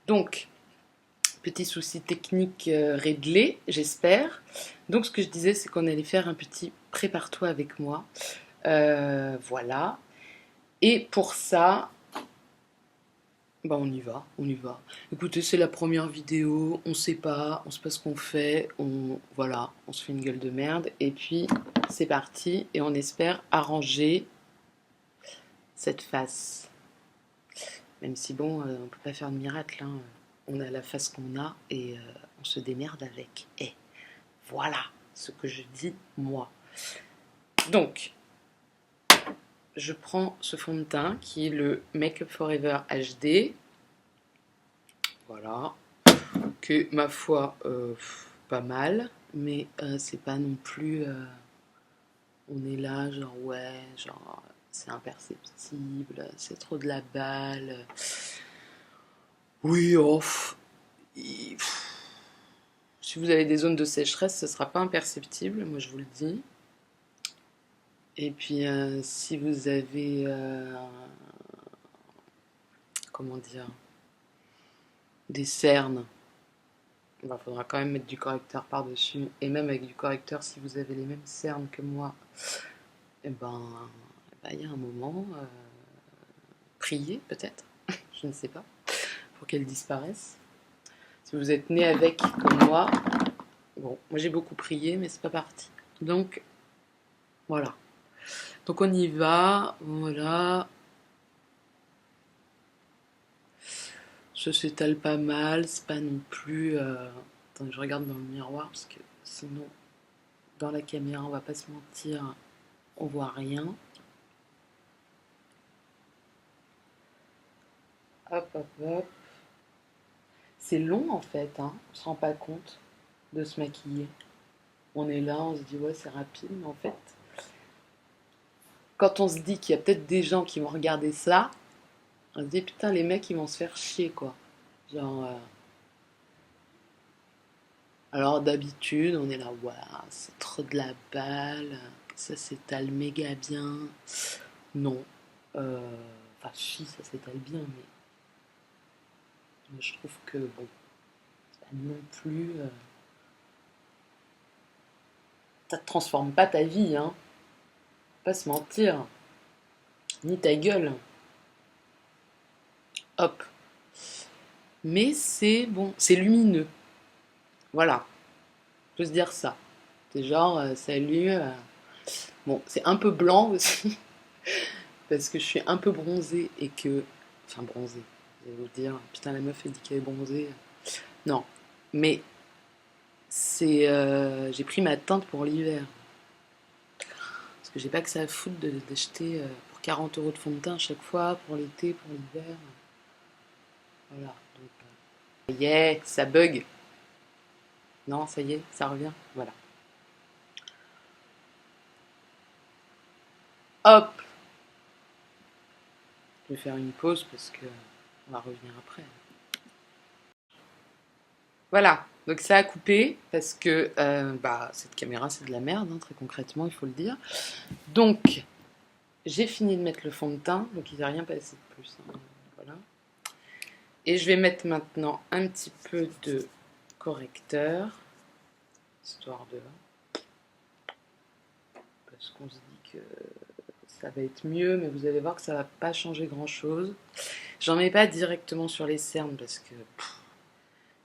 Donc, petit souci technique réglé, j'espère. Donc, ce que je disais, c'est qu'on allait faire un petit prépare-toi avec moi. Voilà. Et pour ça, bah on y va, on y va. Écoutez, c'est la première vidéo, on sait pas ce qu'on fait, voilà, on se fait une gueule de merde, et puis c'est parti, et on espère arranger cette face. Même si bon, on peut pas faire de miracle, hein. On a la face qu'on a, et on se démerde avec. Et voilà ce que je dis moi. Donc, je prends ce fond de teint qui est le Make Up Forever HD. Voilà. Que ma foi, pas mal, mais c'est pas non plus. On est là, genre ouais, genre c'est imperceptible, c'est trop de la balle. Oui, oh, si vous avez des zones de sécheresse, ce sera pas imperceptible, moi je vous le dis. Et puis si vous avez, comment dire, des cernes, il faudra quand même mettre du correcteur par-dessus. Et même avec du correcteur, si vous avez les mêmes cernes que moi, et ben, il y a un moment, prier peut-être, je ne sais pas, pour qu'elles disparaissent. Si vous êtes né avec, comme moi, bon, moi j'ai beaucoup prié, mais c'est pas parti. Donc, voilà. Donc on y va, voilà. Ça s'étale pas mal, c'est pas non plus... Attendez, je regarde dans le miroir, parce que sinon, dans la caméra, on va pas se mentir, on voit rien. Hop, hop, hop. C'est long en fait, hein. On se rend pas compte de se maquiller. On est là, on se dit ouais c'est rapide, mais en fait, quand on se dit qu'il y a peut-être des gens qui vont regarder ça, on se dit putain les mecs ils vont se faire chier quoi. Genre, alors d'habitude on est là, waouh c'est trop de la balle, ça s'étale méga bien. Non, enfin si ça s'étale bien, mais je trouve que bon, c'est pas non plus, ça te transforme pas ta vie, hein. Faut pas se mentir, ni ta gueule. Hop. Mais c'est bon, c'est lumineux. Voilà, on peut se dire ça. C'est genre, salut. Bon, c'est un peu blanc aussi, parce que je suis un peu bronzée et que. Enfin, bronzée, je vais vous dire, putain, la meuf, elle dit qu'elle est bronzée. Non, mais c'est. J'ai pris ma teinte pour l'hiver. Parce que j'ai pas que ça à foutre d'acheter pour 40 € de fond de teint à chaque fois, pour l'été, pour l'hiver. Voilà. Donc, ça y est, ça bug. Non, ça y est, ça revient. Voilà. Hop, je vais faire une pause parce que on va revenir après. Voilà, donc ça a coupé parce que cette caméra c'est de la merde, hein, très concrètement, il faut le dire. Donc, j'ai fini de mettre le fond de teint, donc il ne s'est rien passé de plus, hein, voilà. Et je vais mettre maintenant un petit peu de correcteur, histoire de... Parce qu'on se dit que ça va être mieux, mais vous allez voir que ça va pas changer grand-chose. J'en mets pas directement sur les cernes parce que...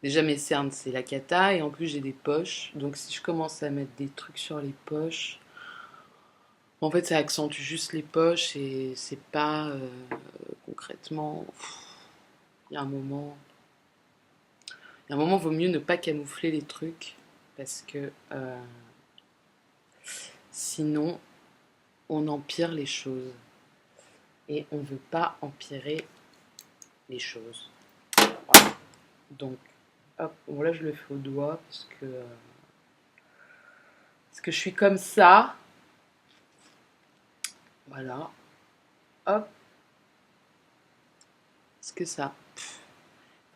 déjà mes cernes c'est la cata et en plus j'ai des poches. Donc si je commence à mettre des trucs sur les poches, en fait ça accentue juste les poches et c'est pas concrètement... Il y a un moment... Il y a un moment vaut mieux ne pas camoufler les trucs parce que sinon on empire les choses. Et on ne veut pas empirer les choses. Voilà. Donc, hop, bon là je le fais au doigt parce que je suis comme ça. Voilà. Hop. Est-ce que ça...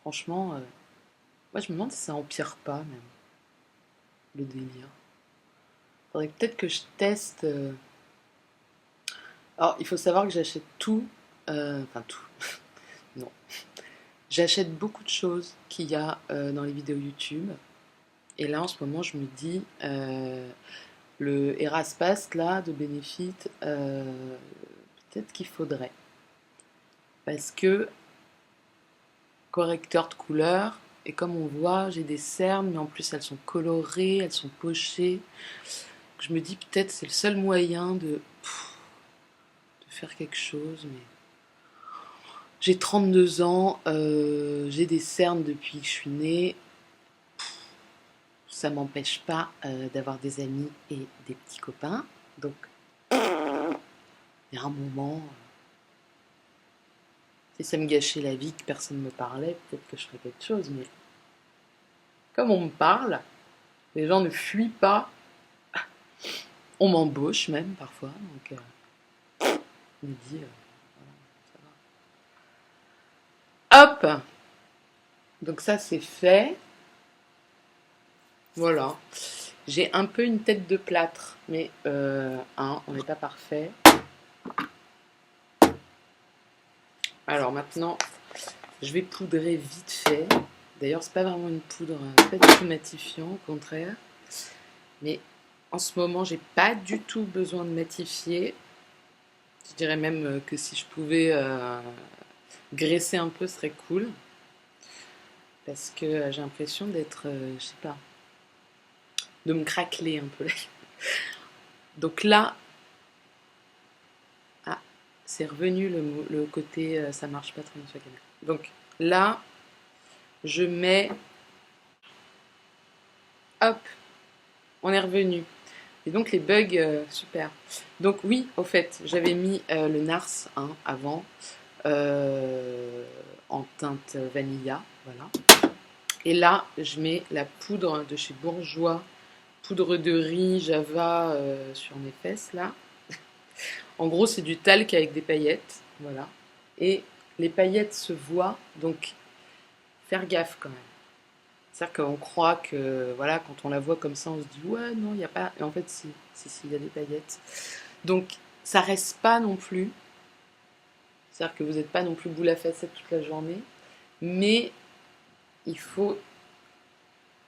franchement, moi je me demande si ça empire pas même, le délire. Faudrait peut-être que je teste... Alors, il faut savoir que j'achète tout... enfin tout. Non. J'achète beaucoup de choses qu'il y a dans les vidéos YouTube. Et là, en ce moment, je me dis, le Eraspast, là, de Benefit, peut-être qu'il faudrait. Parce que, correcteur de couleur, et comme on voit, j'ai des cernes, mais en plus, elles sont colorées, elles sont pochées. Je me dis, peut-être, c'est le seul moyen de faire quelque chose, mais... J'ai 32 ans, j'ai des cernes depuis que je suis née. Ça m'empêche pas d'avoir des amis et des petits copains. Donc, il y a un moment, si ça me gâchait la vie, que personne ne me parlait, peut-être que je ferais quelque chose. Mais comme on me parle, les gens ne fuient pas. On m'embauche même parfois. Donc, on me dit, voilà, ça va. Hop! Donc ça, c'est fait. Voilà. J'ai un peu une tête de plâtre, mais on n'est pas parfait. Alors maintenant, je vais poudrer vite fait. D'ailleurs, c'est pas vraiment une poudre, pas du tout matifiant, au contraire. Mais en ce moment, j'ai pas du tout besoin de matifier. Je dirais même que si je pouvais graisser un peu, ce serait cool. Parce que j'ai l'impression d'être, je sais pas, de me craqueler un peu. Donc là, ah, c'est revenu le côté ça marche pas très bien sur la caméra. Donc là, je mets, hop, on est revenu. Et donc les bugs, super. Donc oui, au fait, j'avais mis le Nars avant, en teinte vanilla, voilà. Et là, je mets la poudre de chez Bourjois, poudre de riz Java sur mes fesses, là. En gros, c'est du talc avec des paillettes, voilà. Et les paillettes se voient, donc faire gaffe quand même. C'est-à-dire qu'on croit que, voilà, quand on la voit comme ça, on se dit, ouais, non, il n'y a pas. Et en fait, si, il y a des paillettes. Donc, ça reste pas non plus. C'est-à-dire que vous n'êtes pas non plus boule à facettes toute la journée. Mais il faut,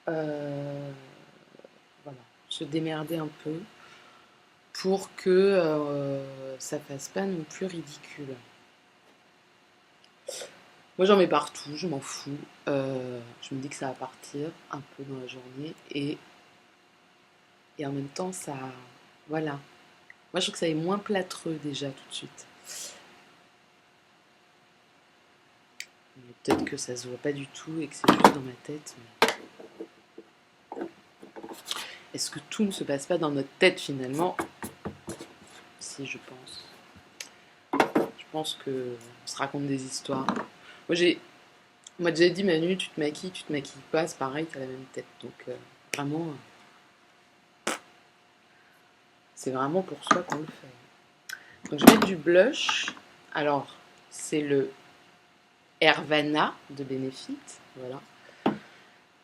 voilà, se démerder un peu pour que ça fasse pas non plus ridicule. Moi, j'en mets partout, je m'en fous. Je me dis que ça va partir un peu dans la journée. Et en même temps, ça... Voilà. Moi, je trouve que ça est moins plâtreux déjà tout de suite. Mais peut-être que ça se voit pas du tout et que c'est juste dans ma tête. Mais... Est-ce que tout ne se passe pas dans notre tête finalement? Si, je pense. Je pense qu'on se raconte des histoires. On m'a déjà dit, Manu, tu te maquilles pas, c'est pareil, t'as la même tête. Donc, vraiment, c'est vraiment pour soi qu'on le fait. Donc, je vais mettre du blush. Alors, c'est le Hervana de Benefit, voilà,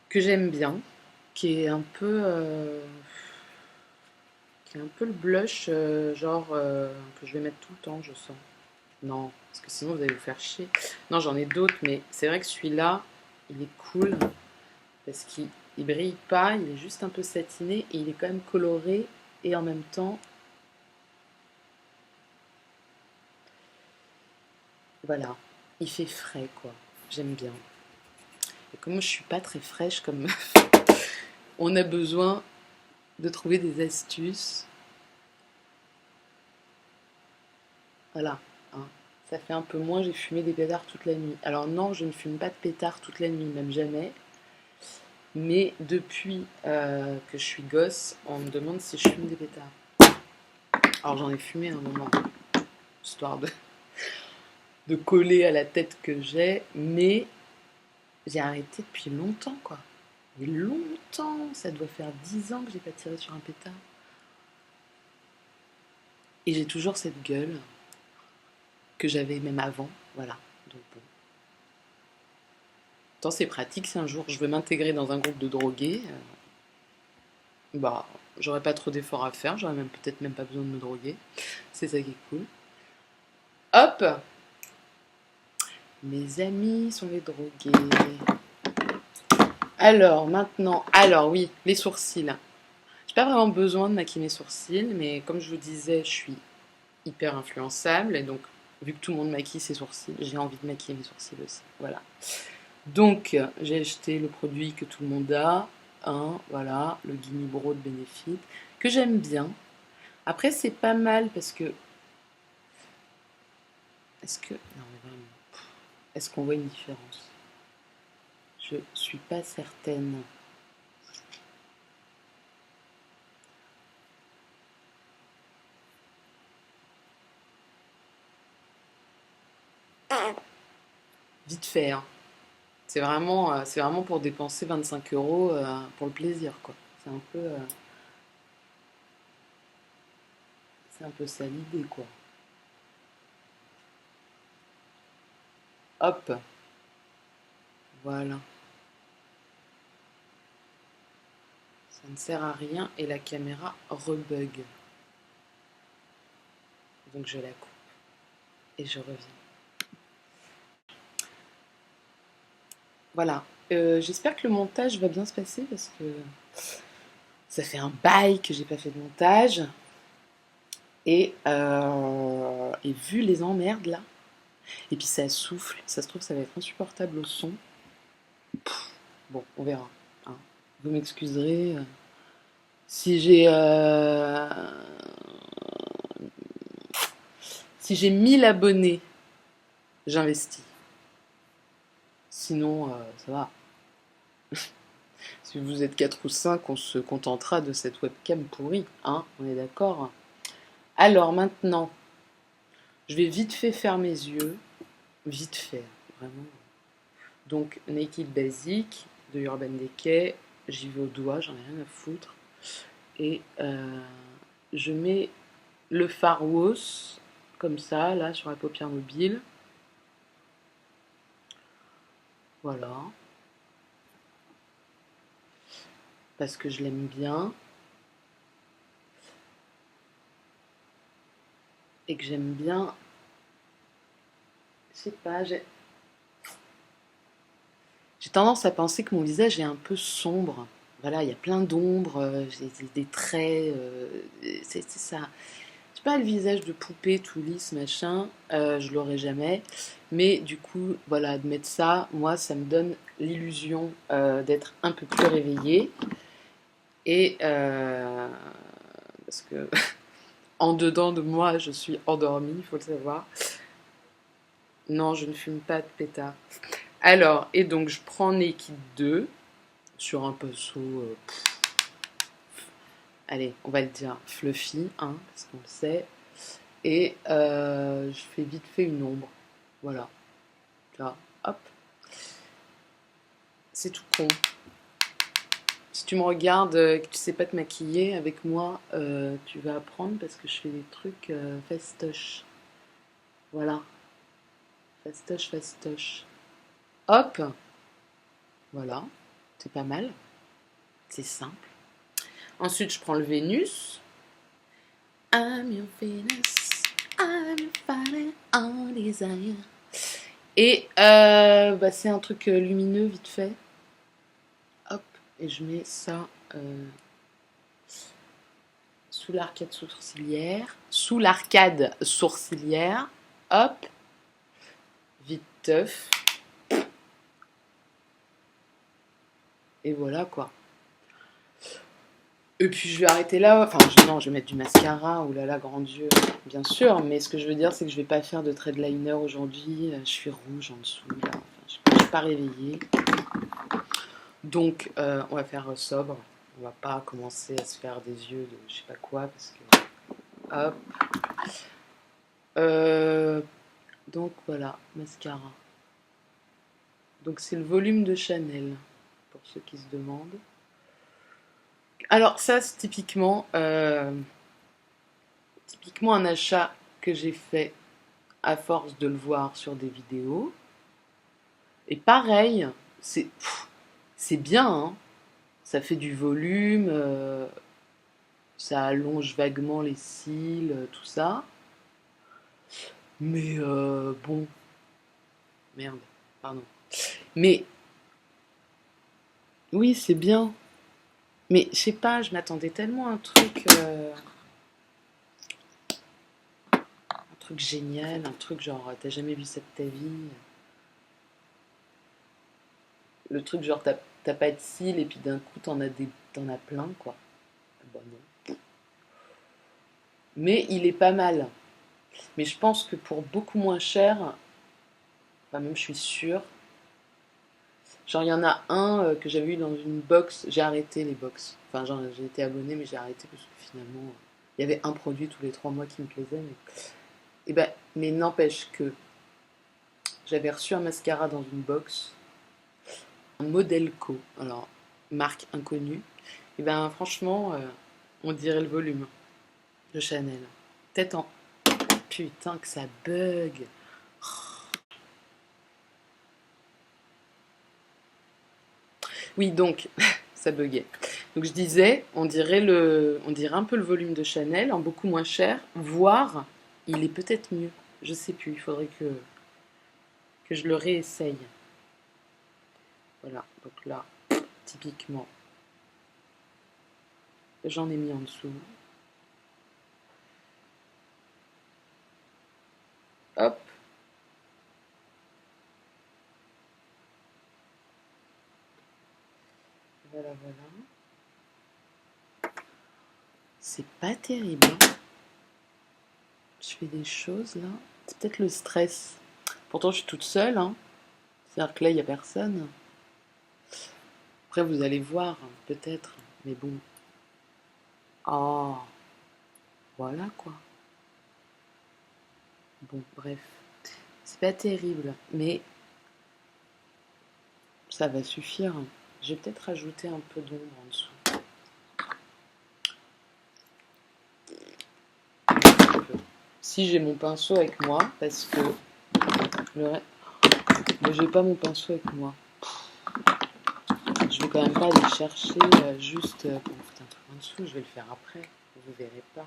que j'aime bien, qui est un peu, le blush, que je vais mettre tout le temps, je sens. Non, parce que sinon vous allez vous faire chier. Non, j'en ai d'autres, mais c'est vrai que celui-là, il est cool parce qu'il brille pas, il est juste un peu satiné et il est quand même coloré et en même temps, voilà, il fait frais quoi. J'aime bien. Et comme je suis pas très fraîche comme meuf, on a besoin de trouver des astuces. Voilà, hein. Ça fait un peu moins, j'ai fumé des pétards toute la nuit. Alors non, je ne fume pas de pétards toute la nuit, même jamais. Mais depuis que je suis gosse, on me demande si je fume des pétards. Alors j'en ai fumé un moment, histoire de coller à la tête que j'ai, mais j'ai arrêté depuis longtemps, quoi. Mais longtemps, ça doit faire 10 ans que j'ai pas tiré sur un pétard. Et j'ai toujours cette gueule que j'avais même avant, voilà. Donc bon. Tant c'est pratique, si un jour je veux m'intégrer dans un groupe de drogués, bah j'aurais pas trop d'efforts à faire, j'aurais même peut-être même pas besoin de me droguer. C'est ça qui est cool. Hop! Mes amis sont les drogués. Alors, maintenant, alors oui, les sourcils. J'ai pas vraiment besoin de maquiller mes sourcils, mais comme je vous disais, je suis hyper influençable, et donc, vu que tout le monde maquille ses sourcils, j'ai envie de maquiller mes sourcils aussi. Voilà. Donc, j'ai acheté le produit que tout le monde a, hein, voilà, le Gimme Bro de Benefit, que j'aime bien. Après, c'est pas mal parce que. Est-ce que. Non, mais vraiment. Est-ce qu'on voit une différence? Je suis pas certaine. Vite fait, hein. C'est vraiment pour dépenser 25 euros pour le plaisir, quoi. C'est un peu, euh, c'est un peu ça l'idée, quoi. Hop, voilà. Ça ne sert à rien et la caméra rebug. Donc je la coupe et je reviens. Voilà. J'espère que le montage va bien se passer parce que ça fait un bail que j'ai pas fait de montage. Et vu les emmerdes là, et puis ça souffle, ça se trouve ça va être insupportable au son. Bon, on verra, hein. Vous m'excuserez. Si j'ai si j'ai 1000 abonnés, j'investis. Sinon, ça va. Si vous êtes 4 ou 5, on se contentera de cette webcam pourrie, hein, on est d'accord? Alors maintenant, je vais vite fait faire mes yeux. Vite fait, vraiment. Donc, Naked Basic de Urban Decay, j'y vais au doigt, j'en ai rien à foutre. Et je mets le Farros, comme ça, là, sur la paupière mobile. Voilà. Parce que je l'aime bien. Et que j'aime bien. Je sais pas, j'ai tendance à penser que mon visage est un peu sombre. Voilà, il y a plein d'ombres, j'ai des traits, c'est ça. C'est pas le visage de poupée tout lisse, machin, je l'aurai jamais. Mais du coup, voilà, de mettre ça, moi, ça me donne l'illusion d'être un peu plus réveillée. Et parce que en dedans de moi, je suis endormie, il faut le savoir. Non, je ne fume pas de pétard. Alors, et donc je prends Naked 2 sur un pinceau, allez, on va le dire fluffy, hein, parce qu'on le sait. Et je fais vite fait une ombre. Voilà. Là, hop. C'est tout con. Si tu me regardes, que tu sais pas te maquiller avec moi, tu vas apprendre parce que je fais des trucs fastoche. Voilà. Fastoche, fastoche. Hop. Voilà. C'est pas mal. C'est simple. Ensuite, je prends le Vénus. I'm your Venus, I'm your fire, all desire. Et bah, c'est un truc lumineux vite fait. Hop, et je mets ça sous l'arcade sourcilière. Sous l'arcade sourcilière. Hop, vite teuf. Et voilà quoi. Et puis je vais arrêter là. Enfin, non, je vais mettre du mascara. Oh là là, grand Dieu, bien sûr. Mais ce que je veux dire, c'est que je vais pas faire de trait de liner aujourd'hui. Je suis rouge en dessous là. Enfin, je suis pas réveillée. Donc, on va faire sobre. On va pas commencer à se faire des yeux de je sais pas quoi parce que. Hop. Euh, donc voilà, mascara. Donc c'est le volume de Chanel pour ceux qui se demandent. Alors ça, c'est typiquement un achat que j'ai fait à force de le voir sur des vidéos. Et pareil, c'est bien, hein. Ça fait du volume, ça allonge vaguement les cils, tout ça. Mais bon, Merde, pardon. Mais oui, c'est bien. Mais je sais pas, je m'attendais tellement à un truc génial, un truc genre t'as jamais vu ça de ta vie. Le truc genre t'as pas de cils et puis d'un coup t'en as plein quoi. Bah non. Mais il est pas mal. Mais je pense que pour beaucoup moins cher, enfin même je suis sûre, genre il y en a un que j'avais eu dans une box, j'ai arrêté les box. Enfin genre j'ai été abonnée mais j'ai arrêté parce que finalement il y avait un produit tous les 3 mois qui me plaisait. Et ben, mais n'empêche que j'avais reçu un mascara dans une box, un Modelco, alors marque inconnue. Et ben franchement, on dirait le volume de Chanel. Tête en... Putain que ça bug. Oui, donc, ça buguait. Donc je disais, on dirait un peu le volume de Chanel, en beaucoup moins cher, voire il est peut-être mieux. Je sais plus, il faudrait que je le réessaye. Voilà, donc là, typiquement, j'en ai mis en dessous. Hop, voilà, voilà. C'est pas terrible, hein. Je fais des choses là. C'est peut-être le stress. Pourtant, je suis toute seule, hein. C'est-à-dire que là, il n'y a personne. Après, vous allez voir, peut-être. Mais bon. Oh, voilà quoi. Bon, bref. C'est pas terrible, mais ça va suffire. Je vais peut-être rajouter un peu d'ombre en dessous. Si j'ai mon pinceau avec moi, parce que le... mais j'ai pas mon pinceau avec moi. Je vais quand même pas aller chercher juste pour me foutre un truc en dessous. Je vais le faire après. Vous verrez pas.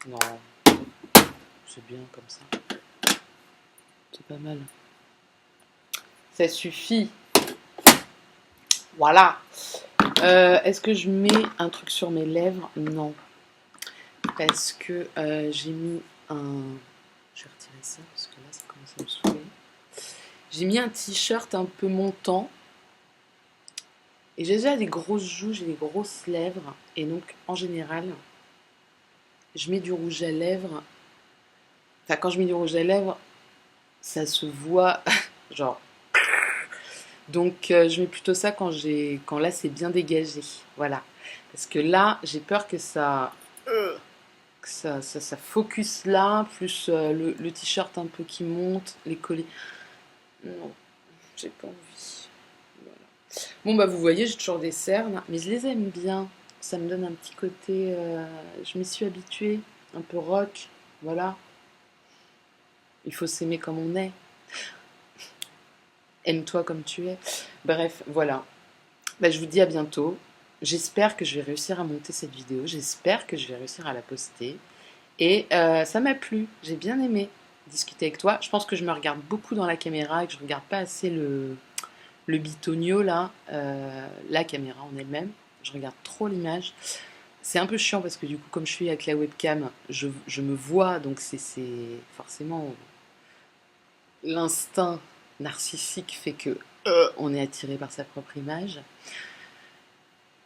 Non, c'est bien comme ça. C'est pas mal. Ça suffit. Voilà. Est-ce que je mets un truc sur mes lèvres? Non. Parce que j'ai mis un... Je vais retirer ça parce que là, ça commence à me saouler. J'ai mis un t-shirt un peu montant. Et j'ai déjà des grosses joues, j'ai des grosses lèvres. Et donc, en général, je mets du rouge à lèvres. Enfin, quand je mets du rouge à lèvres, ça se voit. Genre... Donc, je mets plutôt ça quand là, c'est bien dégagé. Voilà. Parce que là, j'ai peur que ça focus là, plus le t-shirt un peu qui monte, les colliers. Non, j'ai pas envie. Voilà. Bon, bah, vous voyez, j'ai toujours des cernes, mais je les aime bien. Ça me donne un petit côté. Je m'y suis habituée, un peu rock. Voilà. Il faut s'aimer comme on est. Aime-toi comme tu es. Bref, voilà. Bah, je vous dis à bientôt. J'espère que je vais réussir à monter cette vidéo. J'espère que je vais réussir à la poster. Et ça m'a plu. J'ai bien aimé discuter avec toi. Je pense que je me regarde beaucoup dans la caméra et que je regarde pas assez le bitonio là, la caméra en elle-même. Je regarde trop l'image. C'est un peu chiant parce que du coup, comme je suis avec la webcam, je me vois, donc c'est forcément l'instinct narcissique fait que on est attiré par sa propre image.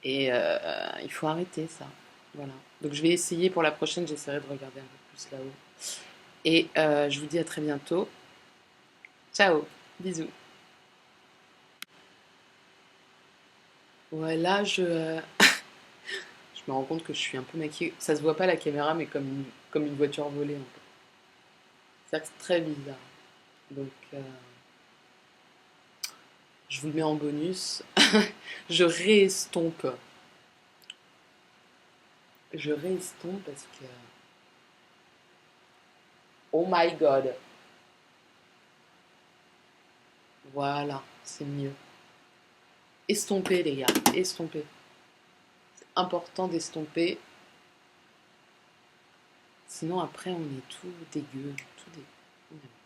Et il faut arrêter ça. Voilà. Donc je vais essayer pour la prochaine, j'essaierai de regarder un peu plus là-haut. Et je vous dis à très bientôt. Ciao, bisous. Voilà, je me rends compte que je suis un peu maquillée. Ça se voit pas à la caméra, mais comme une voiture volée un peu. C'est très bizarre. Donc, je vous le mets en bonus. Je réestompe. Je réestompe parce que... Oh my god. Voilà, c'est mieux. Estomper, les gars. Estomper. C'est important d'estomper. Sinon, après, on est tout dégueu. Tout dégueu. finalement.